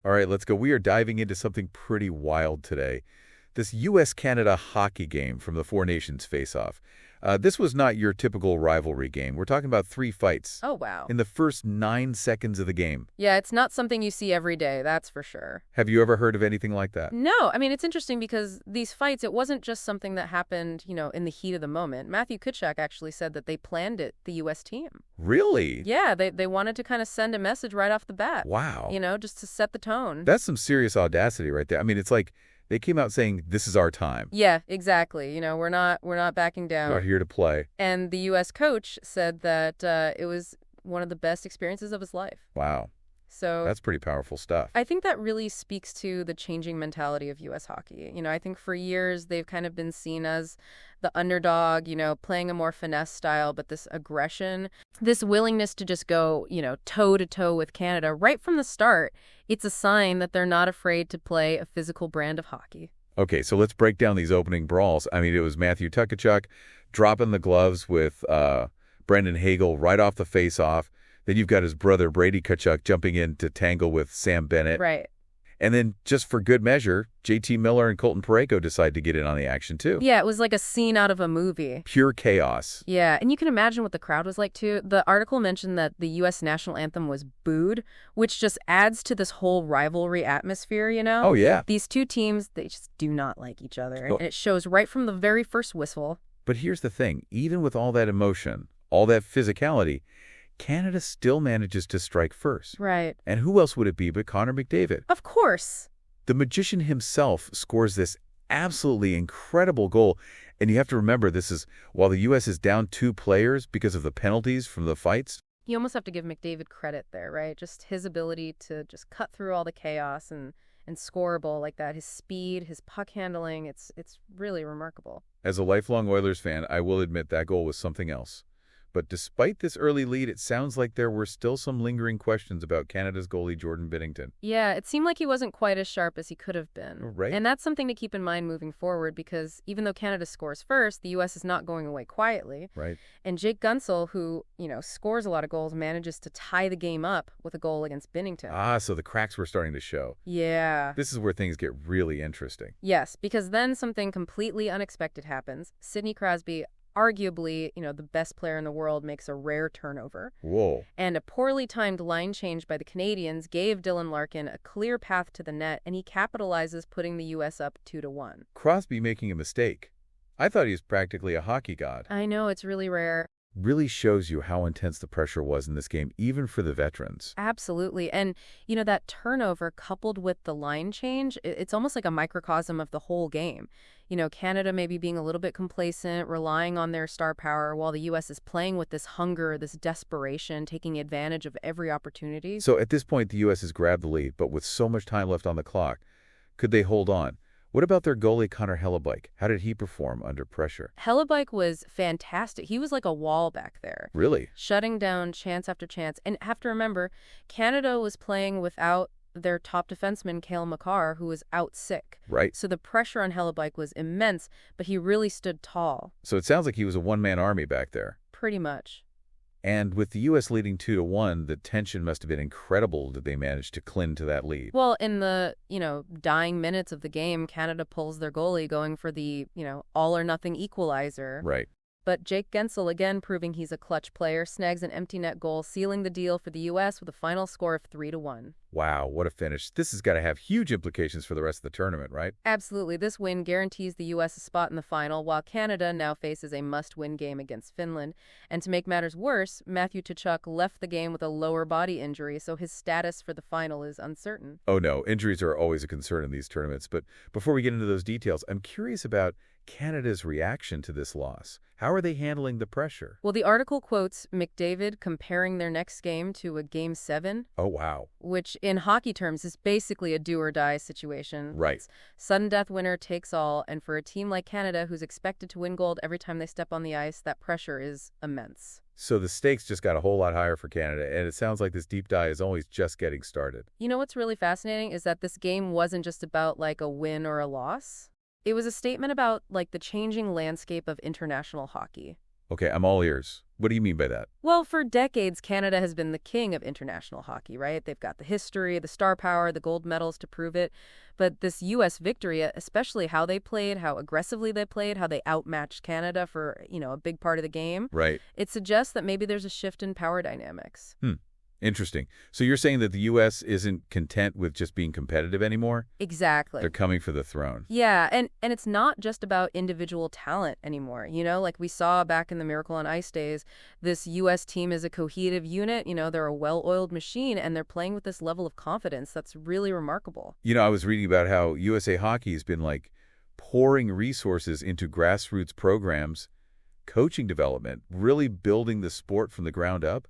All right, let's go. We are diving into something pretty wild today. This U.S.-Canada hockey game from the Four Nations face-off. This was not your typical rivalry game. We're talking about 3 fights Oh, wow. in the first 9 seconds of the game. Yeah, it's not something you see every day, that's for sure. Have you ever heard of anything like that? No, I mean, it's interesting because these fights, it wasn't just something that happened, in the heat of the moment. Matthew Tkachuk actually said that they planned it, the U.S. team. Really? Yeah, they wanted to kind of send a message right off the bat. Wow. Just to set the tone. That's some serious audacity right there. I mean, it's like they came out saying, this is our time. Yeah, exactly. We're not backing down. We're out here to play. And the U.S. coach said that it was one of the best experiences of his life. Wow. So That's pretty powerful stuff. I think that really speaks to the changing mentality of U.S. hockey. I think for years they've kind of been seen as the underdog, playing a more finesse style, but this aggression, this willingness to just go, toe-to-toe with Canada right from the start, it's a sign that they're not afraid to play a physical brand of hockey. Okay, so let's break down these opening brawls. I mean, it was Matthew Tkachuk dropping the gloves with Brendan Hagel right off the face-off. Then you've got his brother, Brady Tkachuk, jumping in to tangle with Sam Bennett. Right. And then, just for good measure, JT Miller and Colton Parayko decide to get in on the action, too. Yeah, it was like a scene out of a movie. Pure chaos. Yeah, and you can imagine what the crowd was like, too. The article mentioned that the U.S. national anthem was booed, which just adds to this whole rivalry atmosphere, Oh, yeah. These two teams, they just do not like each other, and it shows right from the very first whistle. But here's the thing. Even with all that emotion, all that physicality, Canada still manages to strike first. Right. And who else would it be but Connor McDavid? Of course. The magician himself scores this absolutely incredible goal. And you have to remember, this is while the U.S. is down 2 players because of the penalties from the fights. You almost have to give McDavid credit there, right? Just his ability to just cut through all the chaos and score a goal like that. His speed, his puck handling, it's really remarkable. As a lifelong Oilers fan, I will admit that goal was something else. But despite this early lead, it sounds like there were still some lingering questions about Canada's goalie, Jordan Binnington. Yeah, it seemed like he wasn't quite as sharp as he could have been. Right. And that's something to keep in mind moving forward because even though Canada scores first, the U.S. is not going away quietly. Right. And Jake Guentzel, who, scores a lot of goals, manages to tie the game up with a goal against Binnington. Ah, so the cracks were starting to show. Yeah. This is where things get really interesting. Yes, because then something completely unexpected happens. Sidney Crosby, arguably, the best player in the world, makes a rare turnover. Whoa. And a poorly timed line change by the Canadians gave Dylan Larkin a clear path to the net, and he capitalizes, putting the U.S. up 2-1. Crosby making a mistake. I thought he was practically a hockey god. I know, it's really rare. Really shows you how intense the pressure was in this game, even for the veterans. Absolutely. And, that turnover coupled with the line change, it's almost like a microcosm of the whole game. Canada maybe being a little bit complacent, relying on their star power, while the U.S. is playing with this hunger, this desperation, taking advantage of every opportunity. So at this point, the U.S. has grabbed the lead, but with so much time left on the clock, could they hold on? What about their goalie, Connor Hellebuyck? How did he perform under pressure? Hellebuyck was fantastic. He was like a wall back there. Really? Shutting down chance after chance. And have to remember, Canada was playing without their top defenseman, Cale Makar, who was out sick. Right. So the pressure on Hellebuyck was immense, but he really stood tall. So it sounds like he was a one-man army back there. Pretty much. And with the U.S. leading 2-1, the tension must have been incredible that they managed to cling to that lead. Well, in the, dying minutes of the game, Canada pulls their goalie going for the, all-or-nothing equalizer. Right. But Jake Guentzel, again proving he's a clutch player, snags an empty net goal, sealing the deal for the U.S. with a final score of 3-1. Wow, what a finish. This has got to have huge implications for the rest of the tournament, right? Absolutely. This win guarantees the U.S. a spot in the final, while Canada now faces a must-win game against Finland. And to make matters worse, Matthew Tkachuk left the game with a lower body injury, so his status for the final is uncertain. Oh no, injuries are always a concern in these tournaments. But before we get into those details, I'm curious about Canada's reaction to this loss. How are they handling the pressure? Well, the article quotes McDavid comparing their next game to a Game 7. Oh, wow. Which, in hockey terms, is basically a do-or-die situation. Right. It's sudden death winner takes all, and for a team like Canada, who's expected to win gold every time they step on the ice, that pressure is immense. So the stakes just got a whole lot higher for Canada, and it sounds like this deep dive is always just getting started. You know what's really fascinating is that this game wasn't just about, like, a win or a loss. It was a statement about, like, the changing landscape of international hockey. Okay, I'm all ears. What do you mean by that? Well, for decades, Canada has been the king of international hockey, right? They've got the history, the star power, the gold medals to prove it. But this U.S. victory, especially how they played, how aggressively they played, how they outmatched Canada for, a big part of the game, Right. it suggests that maybe there's a shift in power dynamics. Interesting. So you're saying that the U.S. isn't content with just being competitive anymore? Exactly. They're coming for the throne. Yeah, and it's not just about individual talent anymore. Like we saw back in the Miracle on Ice days, this U.S. team is a cohesive unit. They're a well-oiled machine, and they're playing with this level of confidence that's really remarkable. I was reading about how USA Hockey has been, pouring resources into grassroots programs, coaching development, really building the sport from the ground up.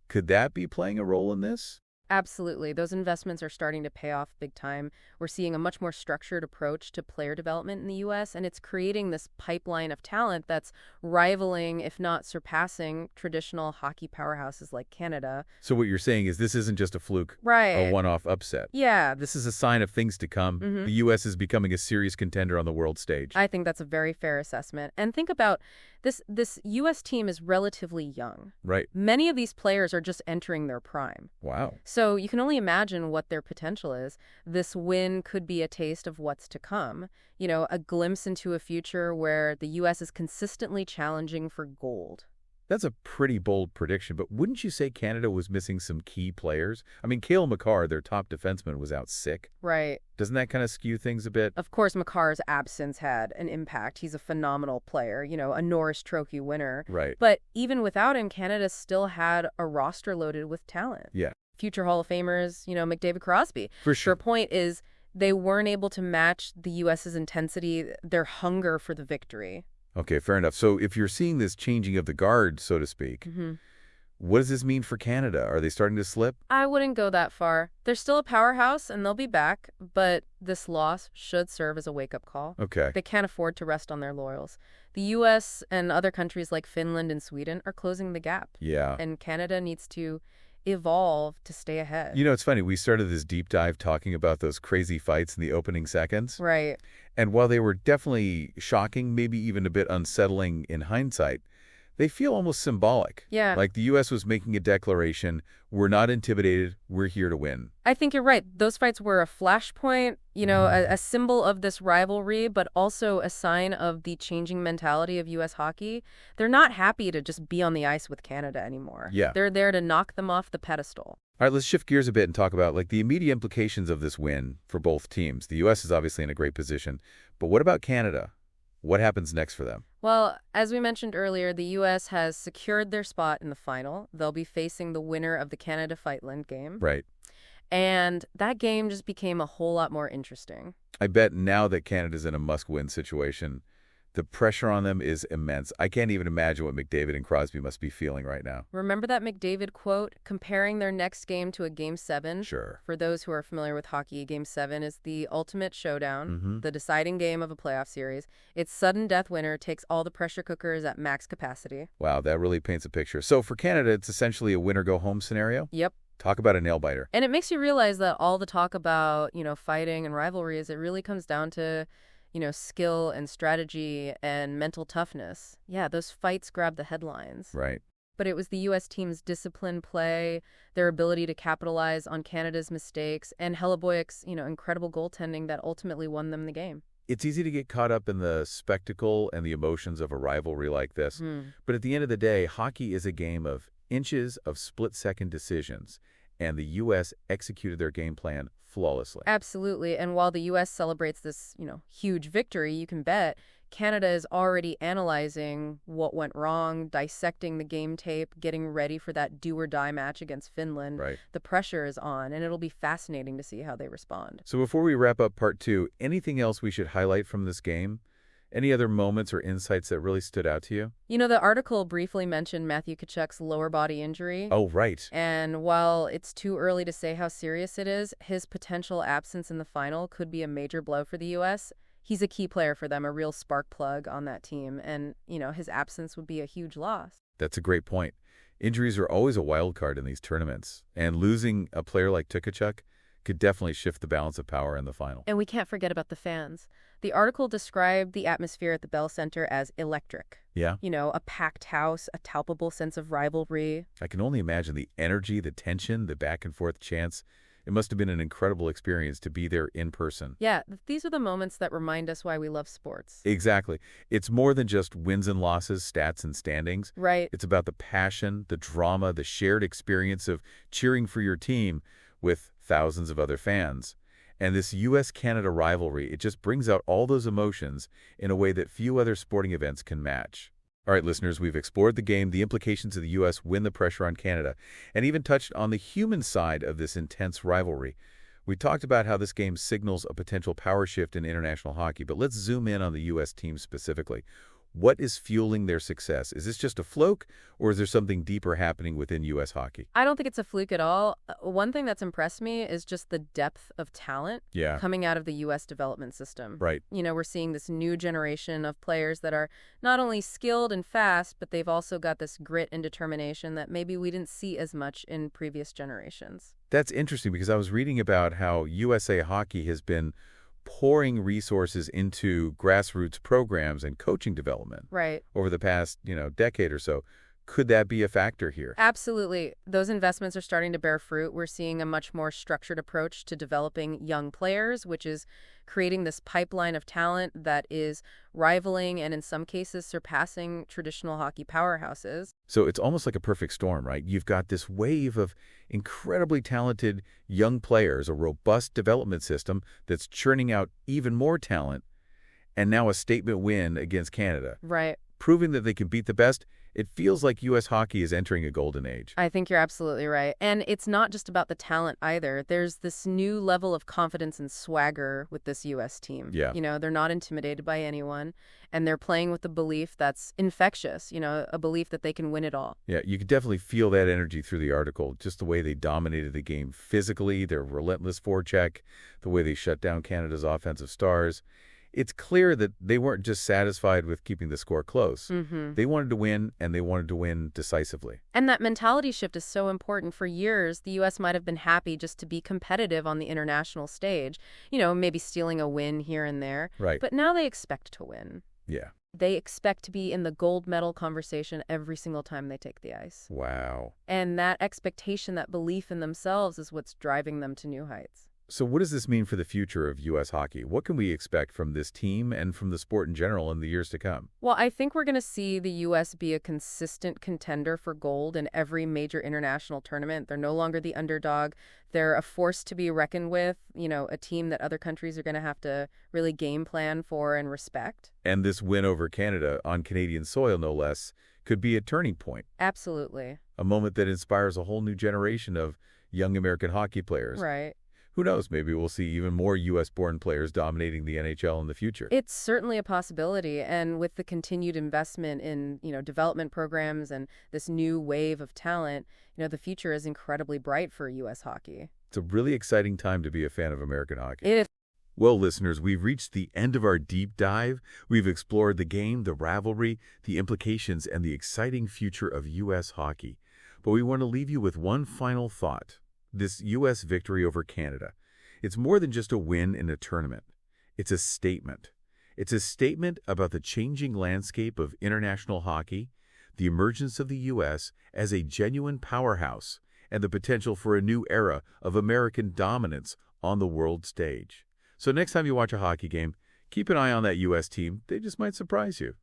Could that be playing a role in this? Absolutely. Those investments are starting to pay off big time. We're seeing a much more structured approach to player development in the U.S., and it's creating this pipeline of talent that's rivaling, if not surpassing, traditional hockey powerhouses like Canada. So what you're saying is this isn't just a fluke, Right. a one-off upset. Yeah. This is a sign of things to come. The U.S. is becoming a serious contender on the world stage. I think that's a very fair assessment. And think about this U.S. team is relatively young. Right. Many of these players are just entering their prime. Wow. So you can only imagine what their potential is. This win could be a taste of what's to come, a glimpse into a future where the U.S. is consistently challenging for gold. That's a pretty bold prediction, but wouldn't you say Canada was missing some key players? I mean, Cale Makar, their top defenseman, was out sick. Right. Doesn't that kind of skew things a bit? Of course, Makar's absence had an impact. He's a phenomenal player, a Norris Trophy winner. Right. But even without him, Canada still had a roster loaded with talent. Yeah. Future Hall of Famers, McDavid, Crosby. For sure. Their point is they weren't able to match the U.S.'s intensity, their hunger for the victory. Okay, fair enough. So if you're seeing this changing of the guard, so to speak, what does this mean for Canada? Are they starting to slip? I wouldn't go that far. They're still a powerhouse, and they'll be back, but this loss should serve as a wake-up call. Okay. They can't afford to rest on their laurels. The U.S. and other countries like Finland and Sweden are closing the gap. Yeah. And Canada needs to evolve to stay ahead. It's funny. We started this deep dive talking about those crazy fights in the opening seconds. Right. And while they were definitely shocking, maybe even a bit unsettling in hindsight, they feel almost symbolic. Yeah. Like the U.S. was making a declaration, we're not intimidated, we're here to win. I think you're right. Those fights were a flashpoint, a symbol of this rivalry, but also a sign of the changing mentality of U.S. hockey. They're not happy to just be on the ice with Canada anymore. Yeah. They're there to knock them off the pedestal. All right, let's shift gears a bit and talk about the immediate implications of this win for both teams. The U.S. is obviously in a great position, but what about Canada? What happens next for them? Well, as we mentioned earlier, the U.S. has secured their spot in the final. They'll be facing the winner of the Canada-Fightland game. Right. And that game just became a whole lot more interesting. I bet now that Canada's in a must-win situation, the pressure on them is immense. I can't even imagine what McDavid and Crosby must be feeling right now. Remember that McDavid quote, comparing their next game to a Game 7? Sure. For those who are familiar with hockey, Game 7 is the ultimate showdown, the deciding game of a playoff series. Its sudden death winner takes all the pressure cookers at max capacity. Wow, that really paints a picture. So for Canada, it's essentially a winner-go-home scenario? Yep. Talk about a nail-biter. And it makes you realize that all the talk about, fighting and rivalries, it really comes down to skill and strategy and mental toughness. Yeah, those fights grab the headlines. Right. But it was the U.S. team's disciplined play, their ability to capitalize on Canada's mistakes, and Hellebuyck's, incredible goaltending that ultimately won them the game. It's easy to get caught up in the spectacle and the emotions of a rivalry like this. But at the end of the day, hockey is a game of inches of split-second decisions, and the U.S. executed their game plan flawlessly. Absolutely. And while the U.S. celebrates this, huge victory, you can bet Canada is already analyzing what went wrong, dissecting the game tape, getting ready for that do-or-die match against Finland. Right. The pressure is on, and it'll be fascinating to see how they respond. So before we wrap up part 2, anything else we should highlight from this game? Any other moments or insights that really stood out to you? The article briefly mentioned Matthew Tkachuk's lower body injury. Oh, right. And while it's too early to say how serious it is, his potential absence in the final could be a major blow for the U.S. He's a key player for them, a real spark plug on that team. And, his absence would be a huge loss. That's a great point. Injuries are always a wild card in these tournaments. And losing a player like Tkachuk could definitely shift the balance of power in the final. And we can't forget about the fans. The article described the atmosphere at the Bell Center as electric. Yeah? A packed house, a palpable sense of rivalry. I can only imagine the energy, the tension, the back-and-forth chants. It must have been an incredible experience to be there in person. Yeah, these are the moments that remind us why we love sports. Exactly. It's more than just wins and losses, stats and standings. Right. It's about the passion, the drama, the shared experience of cheering for your team with thousands of other fans. And this U.S.-Canada rivalry, it just brings out all those emotions in a way that few other sporting events can match. All right, listeners, we've explored the game, the implications of the U.S. win the pressure on Canada, and even touched on the human side of this intense rivalry. We talked about how this game signals a potential power shift in international hockey, but let's zoom in on the U.S. team specifically. What is fueling their success? Is this just a fluke, or is there something deeper happening within U.S. hockey? I don't think it's a fluke at all. One thing that's impressed me is just the depth of talent coming out of the U.S. development system. Right. We're seeing this new generation of players that are not only skilled and fast, but they've also got this grit and determination that maybe we didn't see as much in previous generations. That's interesting because I was reading about how USA Hockey has been pouring resources into grassroots programs and coaching development over the past, decade or so. Could that be a factor here? Absolutely. Those investments are starting to bear fruit. We're seeing a much more structured approach to developing young players, which is creating this pipeline of talent that is rivaling and in some cases surpassing traditional hockey powerhouses. So it's almost like a perfect storm, right? You've got this wave of incredibly talented young players, a robust development system that's churning out even more talent, and now a statement win against Canada. Right. Proving that they can beat the best. It feels like U.S. hockey is entering a golden age. I think you're absolutely right. And it's not just about the talent either. There's this new level of confidence and swagger with this U.S. team. Yeah. They're not intimidated by anyone, and they're playing with a belief that's infectious, a belief that they can win it all. Yeah, you could definitely feel that energy through the article, just the way they dominated the game physically, their relentless forecheck, the way they shut down Canada's offensive stars. It's clear that they weren't just satisfied with keeping the score close. They wanted to win, and they wanted to win decisively. And that mentality shift is so important. For years, the U.S. might have been happy just to be competitive on the international stage, maybe stealing a win here and there. Right. But now they expect to win. Yeah. They expect to be in the gold medal conversation every single time they take the ice. Wow. And that expectation, that belief in themselves is what's driving them to new heights. So what does this mean for the future of U.S. hockey? What can we expect from this team and from the sport in general in the years to come? Well, I think we're going to see the U.S. be a consistent contender for gold in every major international tournament. They're no longer the underdog. They're a force to be reckoned with, a team that other countries are going to have to really game plan for and respect. And this win over Canada on Canadian soil, no less, could be a turning point. Absolutely. A moment that inspires a whole new generation of young American hockey players. Right. Who knows, maybe we'll see even more U.S.-born players dominating the NHL in the future. It's certainly a possibility, and with the continued investment in, development programs and this new wave of talent, the future is incredibly bright for U.S. hockey. It's a really exciting time to be a fan of American hockey. It is. Well, listeners, we've reached the end of our deep dive. We've explored the game, the rivalry, the implications, and the exciting future of U.S. hockey. But we want to leave you with one final thought. This U.S. victory over Canada, it's more than just a win in a tournament. It's a statement. It's a statement about the changing landscape of international hockey, the emergence of the U.S. as a genuine powerhouse, and the potential for a new era of American dominance on the world stage. So next time you watch a hockey game, keep an eye on that U.S. team. They just might surprise you.